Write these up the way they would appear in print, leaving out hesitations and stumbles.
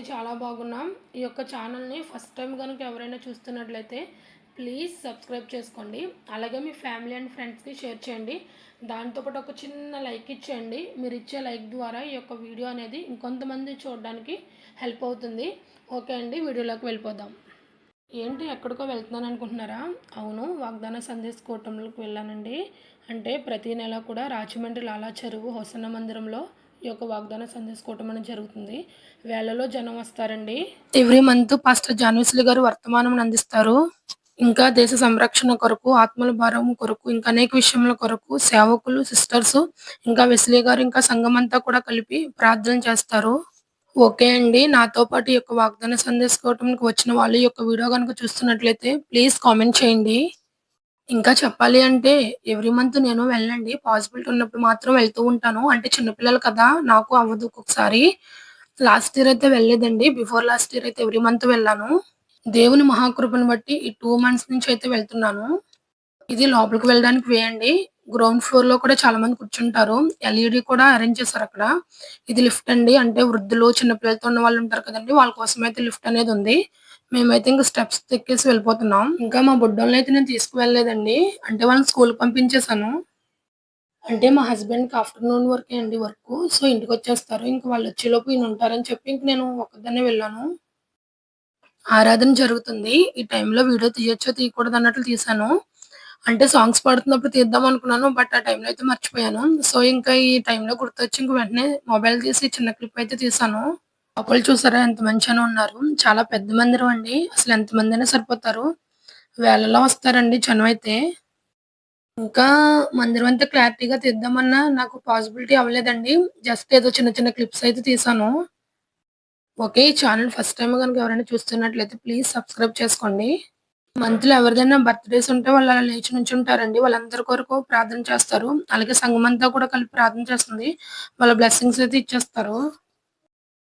చాలా బాగున్నాం. ఈ యొక్క ఛానల్‌ని ఫస్ట్ టైం గనుక ఎవరైనా చూస్తున్నట్లయితే ప్లీజ్ సబ్స్క్రైబ్ చేసుకోండి. అలాగే మీ ఫ్యామిలీ అండ్ ఫ్రెండ్స్‌కి షేర్ చేయండి. దాంతో పాటు ఒక చిన్న లైక్ ఇచ్చేయండి. మీరు ఇచ్చే లైక్ ద్వారా ఈ యొక్క వీడియో అనేది ఇంకొంతమంది చూడడానికి హెల్ప్ అవుతుంది. ఓకే అండి, వీడియోలోకి వెళ్ళిపోదాం. ఏంటి ఎక్కడికో వెళ్తున్నాను అనుకుంటున్నారా? అవును, వాగ్దాన సందేశ్ కూటమిలోకి వెళ్ళానండి. అంటే ప్రతి నెల కూడా రాజమండ్రి లాలా చెరువు హొసన్న మందిరంలో ఈ యొక్క వాగ్దాన సందేశ్ కూటమి అనేది జరుగుతుంది. వేలలో జనం వస్తారండి. ఎవ్రీ మంత్ పాస్టర్ జాన్విస్లీ గారు వర్తమానం అందిస్తారు. ఇంకా దేశ సంరక్షణ కొరకు, ఆత్మల భారం కొరకు, ఇంకా అనేక విషయముల కొరకు సేవకులు, సిస్టర్స్, ఇంకా వెస్లీ గారు, ఇంకా సంఘం అంతా కూడా కలిపి ప్రార్థన చేస్తారు. ఓకే అండి, నాతో పాటు ఈ యొక్క వాగ్దాన సందేశ్ కూటమికి వచ్చిన వాళ్ళు ఈ యొక్క వీడియో కనుక చూస్తున్నట్లయితే ప్లీజ్ కామెంట్ చేయండి. ఇంకా చెప్పాలి అంటే ఎవ్రీ మంత్ నేను వెళ్ళండి. పాసిబిలిటీ ఉన్నప్పుడు మాత్రం వెళ్తూ ఉంటాను. అంటే చిన్నపిల్లలు కదా, నాకు అవ్వదు ఒక్కొక్కసారి. లాస్ట్ ఇయర్ అయితే వెళ్ళలేదండి. బిఫోర్ లాస్ట్ ఇయర్ అయితే ఎవ్రీ మంత్ వెళ్ళాను. దేవుని మహాకృపను బట్టి ఈ 2 మంత్స్ నుంచి అయితే వెళ్తున్నాను. ఇది లోపలికి వెళ్ళడానికి వే అండి. గ్రౌండ్ ఫ్లోర్‌లో కూడా చాలా మంది కూర్చుంటారు. ఎల్ఈడీ కూడా అరేంజ్ చేశారు అక్కడ. ఇది లిఫ్ట్ అండి. అంటే వృద్ధులు, చిన్న పిల్లలతో ఉన్న వాళ్ళు ఉంటారు కదండీ! వాళ్ళ కోసం అయితే లిఫ్ట్ అనేది ఉంది. మేమైతే ఇంక స్టెప్స్ ఎక్కేసి వెళ్ళిపోతున్నాం. ఇంకా మా బుడ్డోళ్ళనైతే నేను తీసుకువెళ్ళలేదండి. అంటే వాళ్ళని స్కూల్‌కి పంపించేసాను. అంటే మా హస్బెండ్‌కి ఆఫ్టర్‌నూన్ వరకే అండి వర్కు. సో, ఇంటికొచ్చేస్తారు. ఇంక వాళ్ళొచ్చేలోపు ఈయన ఉంటారని చెప్పి ఇంక నేను ఒక్కదాన్నే వెళ్ళాను. ఆరాధన జరుగుతుంది. ఈ టైంలో వీడియో తీయొచ్చో, తీయకూడదన్నట్లు తీశాను. అంటే సాంగ్స్ పాడుతున్నప్పుడు తీద్దాం అనుకున్నాను. బట్ ఆ టైంలో అయితే మర్చిపోయాను. సో, ఇంకా ఈ టైంలో గుర్తొచ్చి ఇంక వెంటనే మొబైల్ తీసి చిన్న క్లిప్ అయితే తీశాను. లోపల చూసారా ఎంత మంది జనం ఉన్నారు. చాలా పెద్ద మందిరం అండి. అసలు ఎంతమందైనా సరిపోతారు. వేలల్లో వస్తారండి జనమైతే. ఇంకా మందిరం అంతా క్లారిటీగా తీద్దామన్నా నాకు పాసిబిలిటీ అవ్వలేదండి. జస్ట్ ఏదో చిన్న చిన్న క్లిప్స్ అయితే తీశాను. ఓకే. ఈ ఛానల్ ఫస్ట్ టైమ్ గనుక ఎవరైనా చూస్తున్నట్లయితే ప్లీజ్ సబ్స్క్రైబ్ చేసుకోండి. మంత్‌లో ఎవరిదైనా బర్త్‌డేస్ ఉంటే వాళ్ళు అలా లేచి నుంచుంటారండి. వాళ్ళందరి కొరకు ప్రార్థన చేస్తారు. అలాగే సంఘమంతా కూడా కలిపి ప్రార్థన చేస్తుంది. వాళ్ళ బ్లెస్సింగ్స్ అయితే ఇచ్చేస్తారు.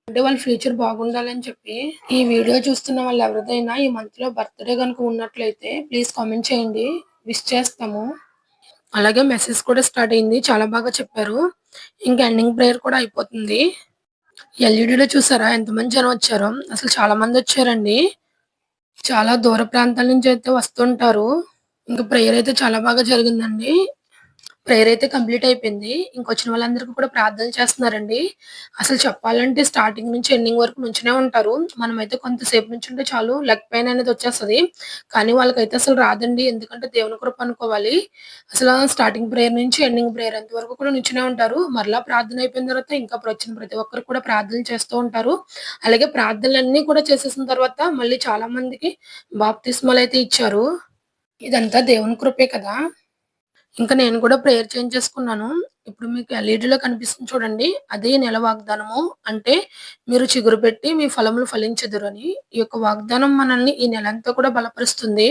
అంటే వాళ్ళ ఫ్యూచర్ బాగుండాలని చెప్పి. ఈ వీడియో చూస్తున్న వాళ్ళు ఎవరిదైనా ఈ మంత్‌లో బర్త్‌డే గనుక ఉన్నట్లయితే ప్లీజ్ కామెంట్ చేయండి. విష్ చేస్తాము. అలాగే మెసేజ్ కూడా స్టార్ట్ అయింది. చాలా బాగా చెప్పారు. ఇంకా ఎండింగ్ ప్రేయర్ కూడా అయిపోతుంది. ఎల్ఈడీలో చూసారా ఎంతమంది జనం వచ్చారో? అసలు చాలా మందొచ్చారండి. చాలా దూర ప్రాంతాల నుంచి అయితే వస్తుంటారు. ఇంక ప్రేయర్ అయితే చాలా బాగా జరిగిందండి. ప్రేయర్ అయితే కంప్లీట్ అయిపోయింది. ఇంకొచ్చిన వాళ్ళందరికీ కూడా ప్రార్థనలు చేస్తున్నారండి. అసలు చెప్పాలంటే స్టార్టింగ్ నుంచి ఎండింగ్ వరకు నుంచునే ఉంటారు. మనమైతే కొంతసేపు నుంచుంటే చాలు లెగ్ పెయిన్ అనేది వచ్చేస్తది. కానీ వాళ్ళకైతే అసలు రాదండి. ఎందుకంటే దేవుని కృప అనుకోవాలి. అసల స్టార్టింగ్ ప్రేయర్ నుంచి ఎండింగ్ ప్రేయర్ అంత వరకు కూడా నుంచునే ఉంటారు. మరలా ప్రార్థన అయిపోయిన తర్వాత ఇంకా వచ్చిన ప్రతి ఒక్కరు కూడా ప్రార్థనలు చేస్తూ ఉంటారు. అలాగే ప్రార్థనలన్నీ కూడా చేసేసిన తర్వాత మళ్ళీ చాలా మందికి బాప్తిస్మాలయితే ఇచ్చారు. ఇదంతా దేవుని కృపే కదా! ఇంక నేను కూడా ప్రేయర్ చేయించేసుకున్నాను. ఇప్పుడు మీకు ఎల్ఈడీలో కనిపిస్తుంది చూడండి. అదే నెల వాగ్దానము. అంటే మీరు చిగురు పెట్టి మీ ఫలములు ఫలించెదరని. ఈ యొక్క వాగ్దానం మనల్ని ఈ నెలంతా కూడా బలపరుస్తుంది.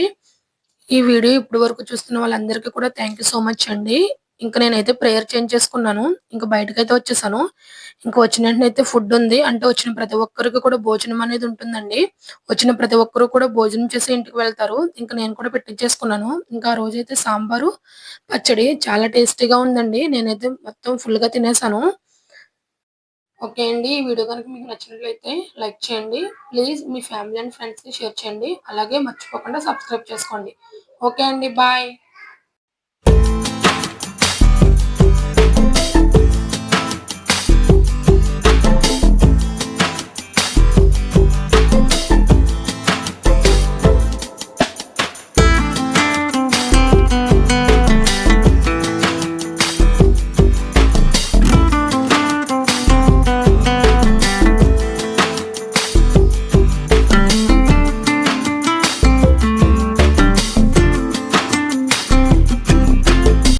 ఈ వీడియో ఇప్పటి వరకు చూస్తున్న వాళ్ళందరికీ కూడా థాంక్ యూ సో మచ్ అండి. ఇంక నేనైతే ప్రేయర్ చేయించేసుకున్నాను. ఇంక బయటకైతే వచ్చేసాను. ఇంక వచ్చిన వెంటనే అయితే ఫుడ్ ఉంది. అంటే వచ్చిన ప్రతి ఒక్కరికి కూడా భోజనం అనేది ఉంటుందండి. వచ్చిన ప్రతి ఒక్కరు కూడా భోజనం చేసి ఇంటికి వెళ్తారు. ఇంక నేను కూడా పెట్టించేసుకున్నాను. ఇంకా ఆ రోజైతే సాంబారు, పచ్చడి చాలా టేస్టీగా ఉందండి. నేనైతే మొత్తం ఫుల్‌గా తినేసాను. ఓకే అండి. ఈ వీడియో గనుక మీకు నచ్చినట్లయితే లైక్ చేయండి. ప్లీజ్ మీ ఫ్యామిలీ అండ్ ఫ్రెండ్స్‌కి షేర్ చేయండి. అలాగే మర్చిపోకుండా సబ్స్క్రైబ్ చేసుకోండి. ఓకే అండి. బాయ్.